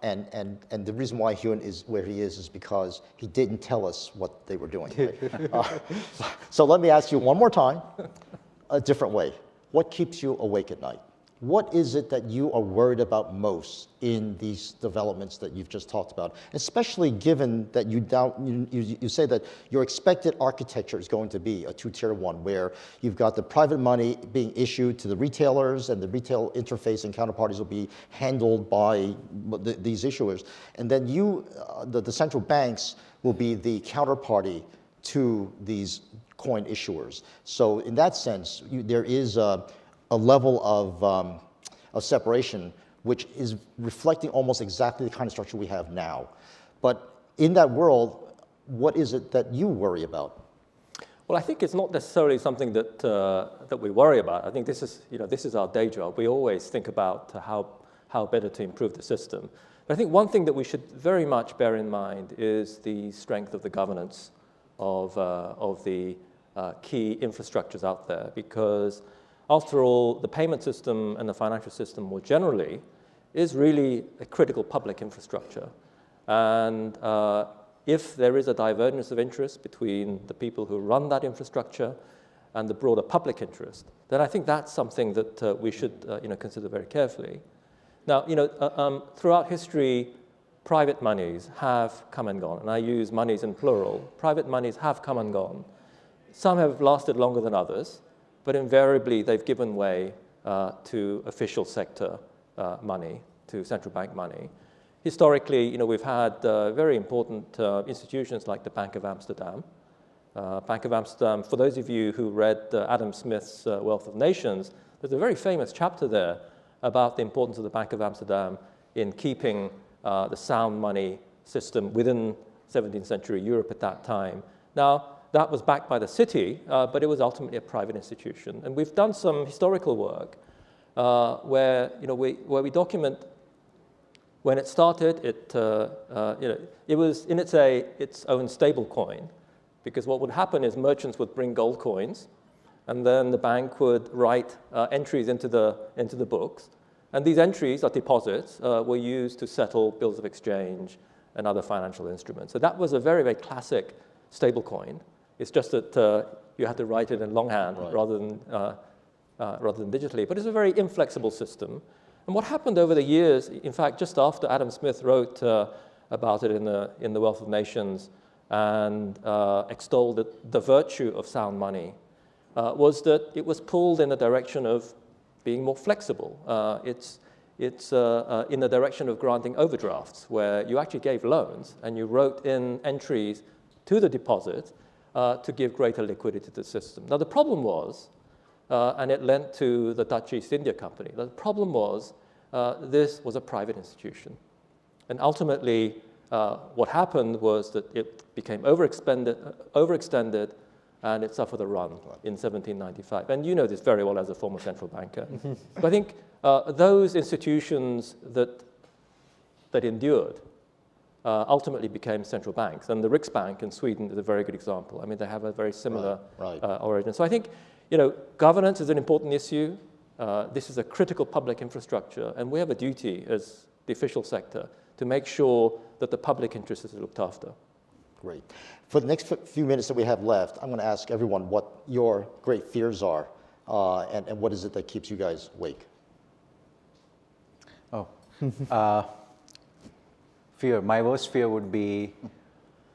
And the reason why Hyun is where he is because he didn't tell us what they were doing. Right? So let me ask you one more time, a different way. What keeps you awake at night? What is it that you are worried about most in these developments that you've just talked about, especially given that you say that your expected architecture is going to be a two-tier one, where you've got the private money being issued to the retailers, and the retail interface and counterparties will be handled by these issuers, and then the central banks will be the counterparty to these coin issuers. So in that sense, there is a level of separation, which is reflecting almost exactly the kind of structure we have now. But in that world, what is it that you worry about? Well, I think it's not necessarily something that we worry about. I think this is our day job. We always think about how better to improve the system. But I think one thing that we should very much bear in mind is the strength of the governance of the key infrastructures out there, because after all, the payment system and the financial system more generally is really a critical public infrastructure. And if there is a divergence of interest between the people who run that infrastructure and the broader public interest, then I think that's something that we should consider very carefully. Now, throughout history, private monies have come and gone, and I use monies in plural. Private monies have come and gone. Some have lasted longer than others, but invariably they've given way to official sector money, to central bank money. Historically, we've had very important institutions like the Bank of Amsterdam. Bank of Amsterdam, for those of you who read Adam Smith's Wealth of Nations, there's a very famous chapter there about the importance of the Bank of Amsterdam in keeping the sound money system within 17th century Europe at that time. Now, that was backed by the city, but it was ultimately a private institution. And we've done some historical work where we document when it started. It was in its own stable coin, because what would happen is merchants would bring gold coins, and then the bank would write entries into the books. And these entries, or deposits, were used to settle bills of exchange and other financial instruments. So that was a very, very classic stable coin. It's just that you had to write it in longhand rather than digitally. But it's a very inflexible system. And what happened over the years, in fact, just after Adam Smith wrote about it in the Wealth of Nations and extolled the virtue of sound money, was that it was pulled in the direction of being more flexible. It's in the direction of granting overdrafts, where you actually gave loans and you wrote in entries to the deposit to give greater liquidity to the system. Now, the problem was, and it lent to the Dutch East India Company, the problem was this was a private institution. And ultimately, what happened was that it became overextended, and it suffered a run in 1795. And you know this very well as a former central banker. But I think those institutions that endured ultimately became central banks. And the Riksbank in Sweden is a very good example. I mean, they have a very similar origin. So I think, governance is an important issue. This is a critical public infrastructure, and we have a duty as the official sector to make sure that the public interest is looked after. Great. For the next few minutes that we have left, I'm going to ask everyone what your great fears are, and what is it that keeps you guys awake? Fear. My worst fear would be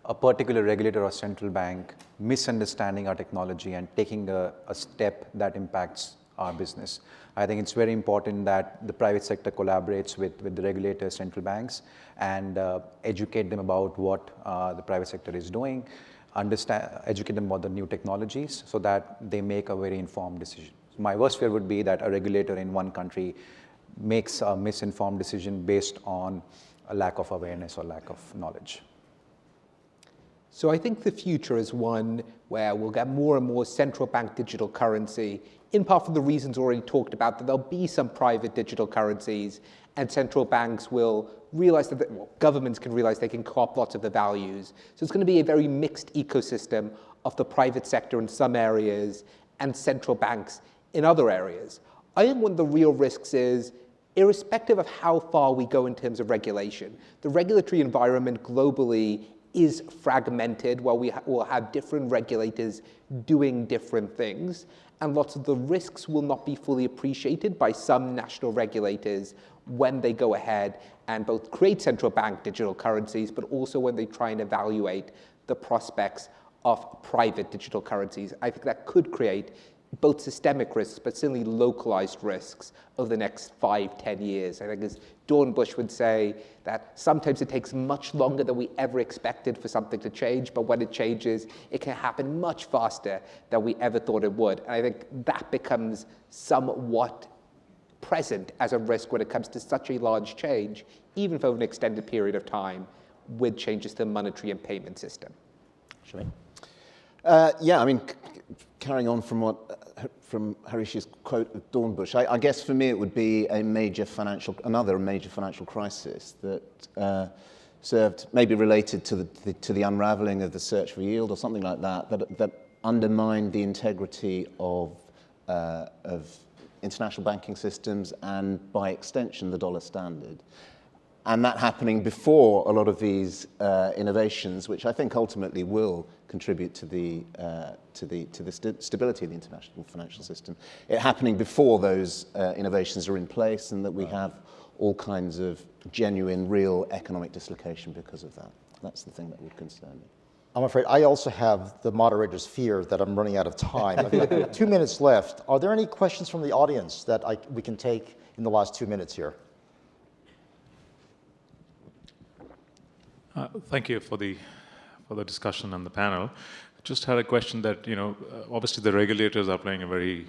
a particular regulator or central bank misunderstanding our technology and taking a step that impacts our business. I think it's very important that the private sector collaborates with the regulators, central banks, and educate them about what the private sector is doing, educate them about the new technologies so that they make a very informed decision. So my worst fear would be that a regulator in one country makes a misinformed decision based on a lack of awareness or lack of knowledge. So I think the future is one where we'll get more and more central bank digital currency, in part for the reasons already talked about, that there'll be some private digital currencies, and central banks will realize that, governments can realize they can co-opt lots of the values. So it's going to be a very mixed ecosystem of the private sector in some areas and central banks in other areas. I think one of the real risks is, irrespective of how far we go in terms of regulation, the regulatory environment globally is fragmented, where we will have different regulators doing different things, and lots of the risks will not be fully appreciated by some national regulators when they go ahead and both create central bank digital currencies, but also when they try and evaluate the prospects of private digital currencies. I think that could create both systemic risks, but certainly localized risks over the next 5-10 years. I think, as Dornbush would say, that sometimes it takes much longer than we ever expected for something to change, but when it changes, it can happen much faster than we ever thought it would. And I think that becomes somewhat present as a risk when it comes to such a large change, even for an extended period of time, with changes to the monetary and payment system. Shane? Yeah, I mean, carrying on from Harish's quote of Dornbush, I guess for me it would be another major financial crisis that served, maybe related to the unraveling of the search for yield or something like that undermined the integrity of international banking systems and, by extension, the dollar standard. And that happening before a lot of these innovations, which I think ultimately will contribute to the stability of the international financial system. It happening before those innovations are in place, and that we have all kinds of genuine, real economic dislocation because of that. That's the thing that would concern me. I'm afraid I also have the moderator's fear that I'm running out of time. I've got 2 minutes left. Are there any questions from the audience that we can take in the last 2 minutes here? Thank you for the discussion and the panel. Just had a question that, obviously the regulators are playing a very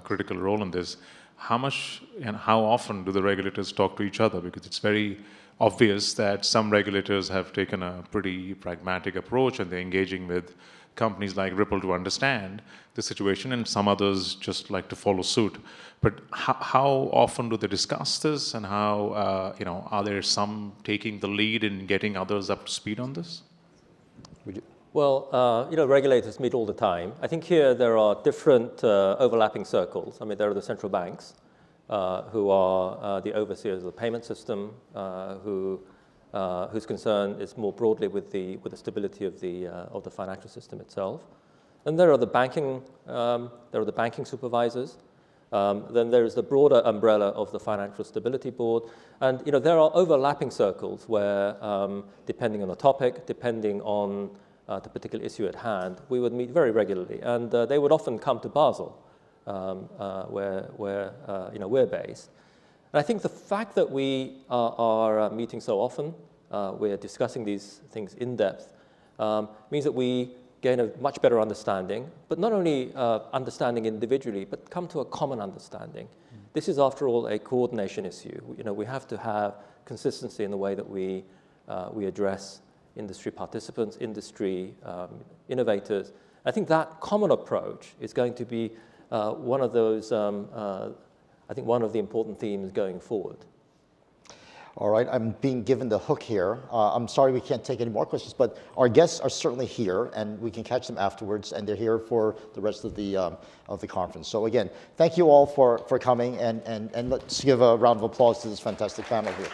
critical role in this. How much and how often do the regulators talk to each other? Because it's very obvious that some regulators have taken a pretty pragmatic approach and they're engaging with companies like Ripple to understand the situation, and some others just like to follow suit. But how often do they discuss this, and how, are there some taking the lead in getting others up to speed on this? Well, regulators meet all the time. I think here there are different overlapping circles. I mean, there are the central banks who are the overseers of the payment system, whose concern is more broadly with the stability of the financial system itself. And there are the banking supervisors. Then there is the broader umbrella of the Financial Stability Board. And there are overlapping circles where, depending on the topic, depending on the particular issue at hand, we would meet very regularly. And they would often come to Basel, where we're based. And I think the fact that we are meeting so often, we're discussing these things in depth, means that we gain a much better understanding, but not only understanding individually, but come to a common understanding. This is, after all, a coordination issue. We have to have consistency in the way that we address industry participants, industry innovators. I think that common approach is going to be one of those, I think, one of the important themes going forward. All right, I'm being given the hook here. I'm sorry we can't take any more questions, but our guests are certainly here, and we can catch them afterwards, and they're here for the rest of the conference. So again, thank you all for coming, and let's give a round of applause to this fantastic panel here.